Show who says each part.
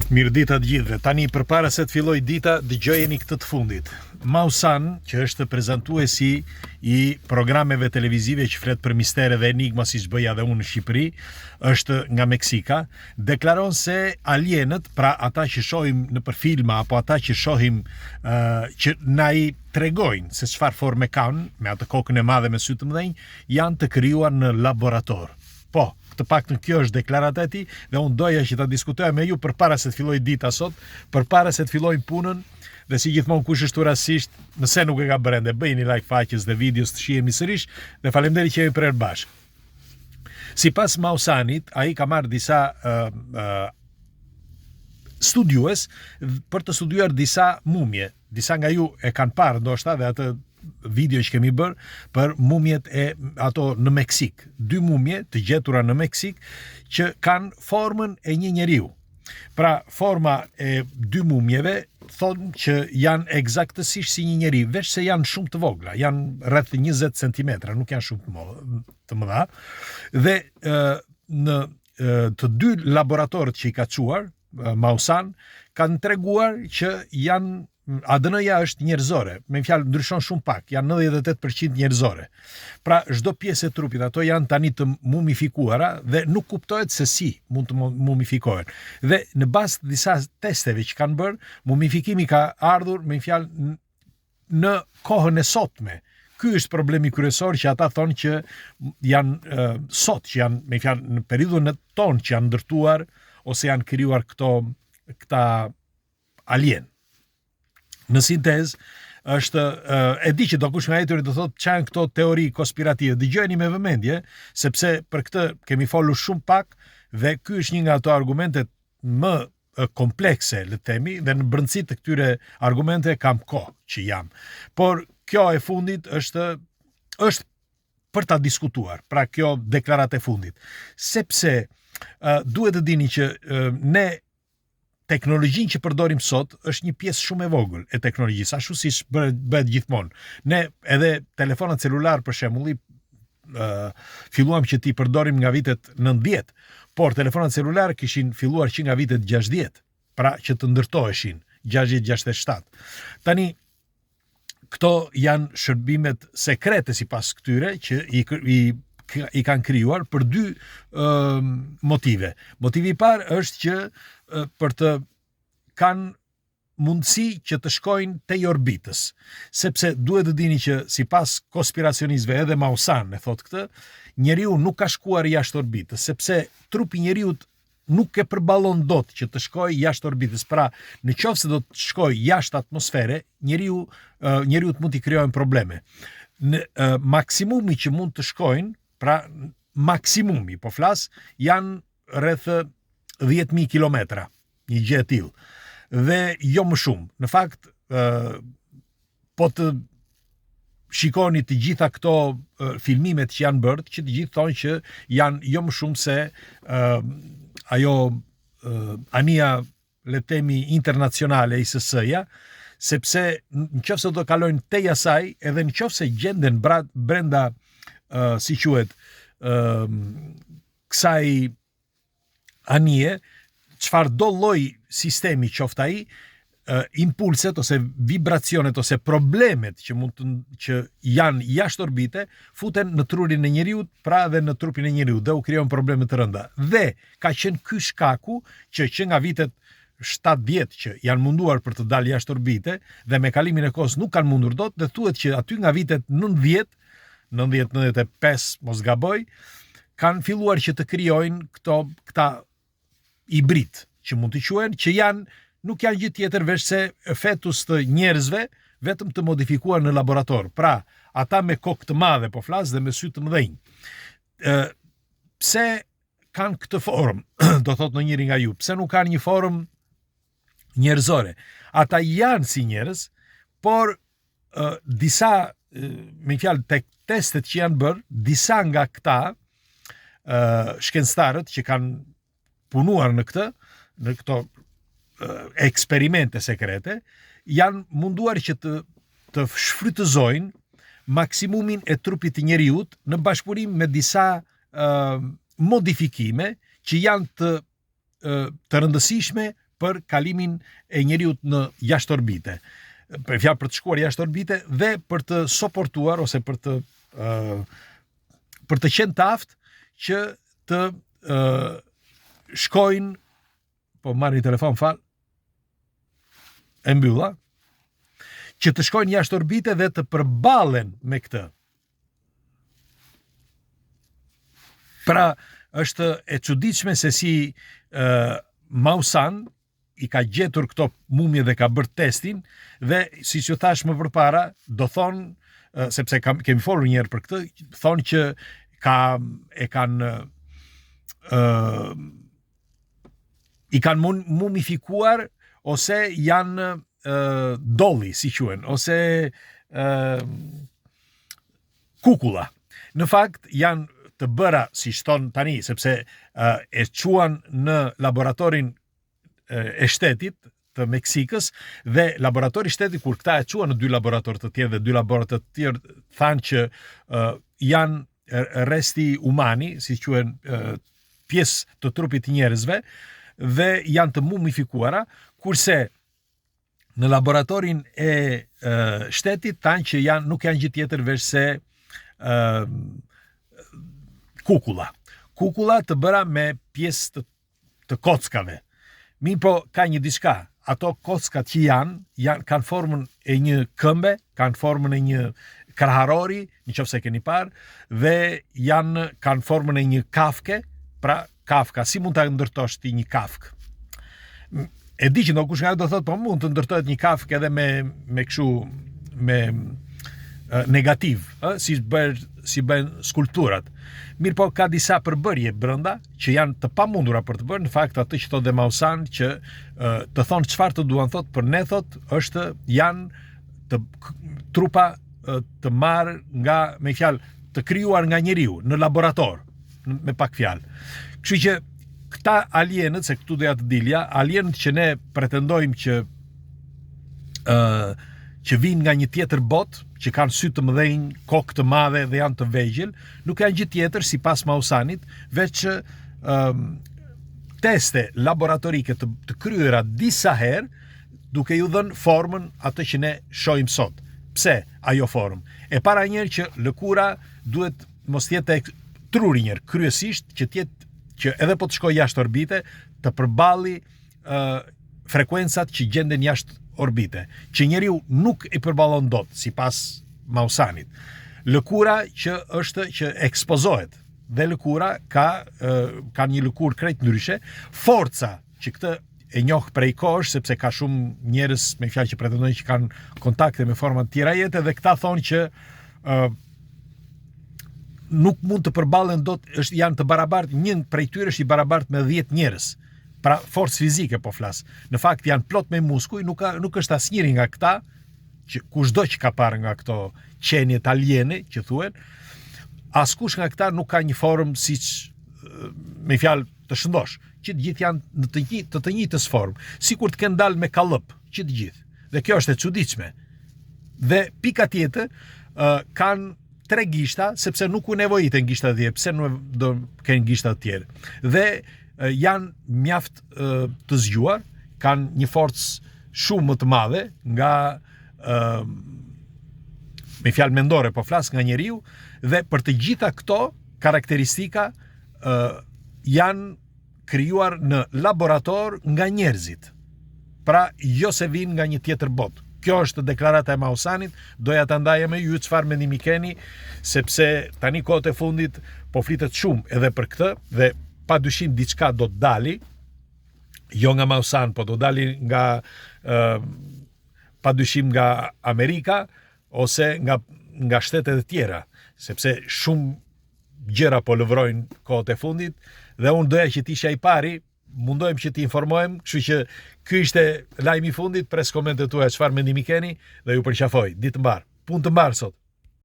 Speaker 1: Mirë dita të gjithëve. Tani përpara se të filloj dita, dëgjojeni këtë të fundit. Mausan, që është prezantuesi i programeve televizive që flet për mistere dhe enigma si që bëja dhe unë në Shqipëri, është nga Meksika, deklaron se alienët, pra ata që shohim në për filma apo ata që shohim që na i tregojnë se çfarë forme kanë, me atë kokën e madhe me sy të mëdhenj, janë të krijuar në laborator. Po, të paktën kjo është deklarata e tij dhe unë doja që ta diskutoja me ju përpara se të filloj dita sot, përpara se të fillojmë punën, dhe si gjithmonë kush është rastisht, nëse nuk e ka bërë, bëjini like faqes dhe videos të shihemi sërish dhe faleminderit që jemi prerë bashkë. Sipas Mausanit, ai ka marrë disa studiues për të studiuar disa mumje. Disa nga ju e kanë parë ndoshta dhe atë video që kemi bërë për mumjet e ato në Meksik. 2 mumje të gjetura në Meksik që kanë formën e një njeriu. Pra, forma e 2 mumjeve thonë që janë eksaktësisht si një njeri, veç se janë shumë të vogla, janë rreth 20 cm, nuk janë shumë të mëdha. Dhe në të 2 laboratorët që i ka çuar, Mausan, kanë treguar që janë ADN-ja është njerëzore, me fjalë ndryshon shumë pak, janë 98% njerëzore. Pra, çdo pjesë e trupit ato janë tani të mumifikuara dhe nuk kuptohet se si mund të mumifikohen. Dhe në bazë të disa testeve që kanë bërë, mumifikimi ka ardhur, me fjalë, në kohën e sotme. Ky është problemi kryesor që ata thonë që janë sot, që janë, me fjalë, në periudhën e tonë që janë ndërtuar ose janë krijuar këta alien. Në sintezë, është e di që do kush nga heturi do thotë çan këto teori konspirative. Dëgjojeni me vëmendje, sepse për këtë kemi folur shumë pak dhe ky është një nga ato argumentet më komplekse, le të themi, dhe në brendësi të këtyre argumente kam kohë që jam. Por kjo e fundit është për ta diskutuar. Pra kjo deklaratë e fundit. Sepse duhet të dini që ne teknologjinë që përdorim sot është një pjesë shumë e vogël e teknologjisë, ashtu siç bëhet gjithmonë. Ne edhe telefonat celular për shembull filluam që ti përdorim nga vitet 90, por telefonat celular kishin filluar që nga vitet 60, pra që të ndërtoheshin 60-67. Tani këto janë shërbimet sekrete sipas këtyre që i kanë krijuar për 2 motive. Motivi i parë është që për të kanë mundësi që të shkojnë tej orbitës, sepse duhet të dini që sipas konspiracionistëve edhe Mausan e thotë këtë, njeriu nuk ka shkuar jashtë orbitës, sepse trupi njeriu nuk e përballon dot që të shkojë jashtë orbitës. Pra, nëse do të shkojë jashtë atmosfere, njeriu mund t'i krijojnë probleme. Në maksimumi që mund të shkojnë, pra maksimumi, po flas, janë rreth 10.000 kilometra, një gjë e tillë. Dhe jo më shumë. Në fakt, po të shikoni të gjitha këto filmimet që janë bërë, që të gjithë thonë që janë jo më shumë se ajo ania, le të themi, internacionale ISS-ja, sepse nëse do kalojnë tej asaj, edhe nëse gjenden brenda si quhet kësaj anie, çfarë do lloj sistemi qoftë ai, impulset ose vibracionet ose problemet që janë jashtë orbite futen në trurin e njeriut, pra dhe në trupin e njeriut dhe u krijojnë probleme të rënda. Dhe ka qenë ky shkaku që nga vitet 70 që janë munduar për të dalë jashtë orbite dhe me kalimin e kohës nuk kanë mundur dot, dhe thuhet që aty nga vitet 90-95, mos gaboj, kanë filluar që të krijojnë këta hibrid, që mund të quhen, që nuk janë gjë tjetër veç se fetus të njerëzve, vetëm të modifikuar në laborator. Pra, ata me kokë të madhe po flas dhe me sy të mëdhenj. Pse kanë këtë formë, do thotë në njëri nga ju, pse nuk kanë një formë njerëzore? Ata janë si njerëz, por disa, me fjalë tek testet që janë bërë, disa nga këta shkencëtarët që kanë punuar në këto eksperimente sekrete, janë munduar që të shfrytëzojnë maksimumin e trupit të njeriut në bashkëpunim me disa modifikime që janë të rëndësishme për kalimin e njeriut në jashtë orbite. Për fjalë për të shkuar jashtë orbite dhe për të suportuar ose për të qenë të aftë që të shkojnë, po marrë një telefon e mbylla, që të shkojnë jashtë orbite dhe të përballen me këtë. Pra, është e çuditshme se si Maussan i ka gjetur këto mumje dhe ka bërë testin dhe, siç ju thash më përpara, do thonë, sepse kemi folur një herë për këtë, thonë që i kanë mumifikuar ose janë dolli, si quhen, ose kukulla. Në fakt, janë të bëra, si shton tani, sepse e quan në laboratorin e shtetit të Meksikës dhe laboratori shtetit, kur këta e quan në 2 laboratorë të tjerë dhe 2 laboratorë të tjerë thanë që janë resti umani, si quhen pjesë të trupit të njerëzve, dhe janë të mumifikuara, kurse në laboratorin e shtetit thanë që nuk janë gjë tjetër veç se kukulla të bëra me pjesë të kockave. Mirë po, ka një diçka. Ato kockat që kanë formën e një këmbe, kanë formën e një krahërori, nëse keni parë, dhe kanë formën e një kafke. Pra, kafka, si mund ta ndërtosh ti një kafkë? E di që kush nga do thotë, po mund të ndërtohet një kafkë edhe me kështu me negativ, si bën skulpturat. Mirë po, ka disa përbërje brenda që janë të pamundura për të bërë. Në fakt, atë që thotë dhe Maussan, që të thonë çfarë të duan thotë, për ne thotë janë të trupa të marrë nga, me fjalë, të krijuar nga njeriu në laborator, me pak fjalë. Kështu që këta alienët, se këtu doja të dilja, alienët që ne pretendojmë që vinë nga një tjetër botë, që kanë sy të mëdhenj, kokë të madhe dhe janë të vegjël, nuk janë gjë tjetër, sipas Maussanit, veç teste laboratorike të kryera disa herë, duke ju dhënë formën atë që ne shohim sot. Pse ajo formë? E para njerë që lëkura duhet mos jetë truri njerë, kryesisht që edhe po të shkoj jashtë orbite, të përballi frekuencat që gjenden jashtë orbite, që njeriu nuk i përballon dot, sipas Maussanit. Lëkura që është që ekspozohet, dhe lëkura ka një lëkurë krejt ndryshe, forca që këtë e njoh prej kohësh, sepse ka shumë njerëz me fjalë që pretendojnë që kanë kontakte me forma të tjera jete, dhe këta thonë që nuk mund të përballen dot, janë të barabartë, një prej tyre është i barabartë me 10 njerëz. Pra, forcë fizike po flas. Në fakt janë plot me muskuj, nuk është asnjëri nga këta, që kushdo që ka parë nga këto qenjet aliene, që thuhen, askush nga këta nuk ka një formë siç me fjalë të shëndosh, që të gjithë janë në të njëjtës formë, sikur të kenë dalë me kallëp, që të gjithë. Dhe kjo është e çuditshme. Dhe pika tjetër, kanë 3 gishta, sepse nuk u nevojiten gishta 10, pse nuk do kenë gishta të tjerë. Dhe janë mjaft të zgjuar, kanë një forcë shumë më të madhe nga me fjalë mendore, po flas nga njeriu, dhe për të gjitha këto karakteristika janë krijuar në laborator nga njerëzit. Pra, jo se vinë nga një tjetër botë. Kjo është deklarata e Maussanit, doja ta ndaja me ju çfarë mendimi keni, sepse tani kohët e fundit po flitet shumë edhe për këtë, dhe pa dyshim diçka do të dali, jo nga Maussan, po do dali nga pa dyshim nga Amerika ose nga shtetet e tjera, sepse shumë gjëra po lëvrojnë kohët e fundit, dhe unë doja që t'isha i pari, mundohem që t'i informojmë, kështu që ky ishte lajmi i fundit, pres komentet tuaja çfarë mendimi keni dhe ju përqafoj. Ditë të mbar, punë të mbar sot.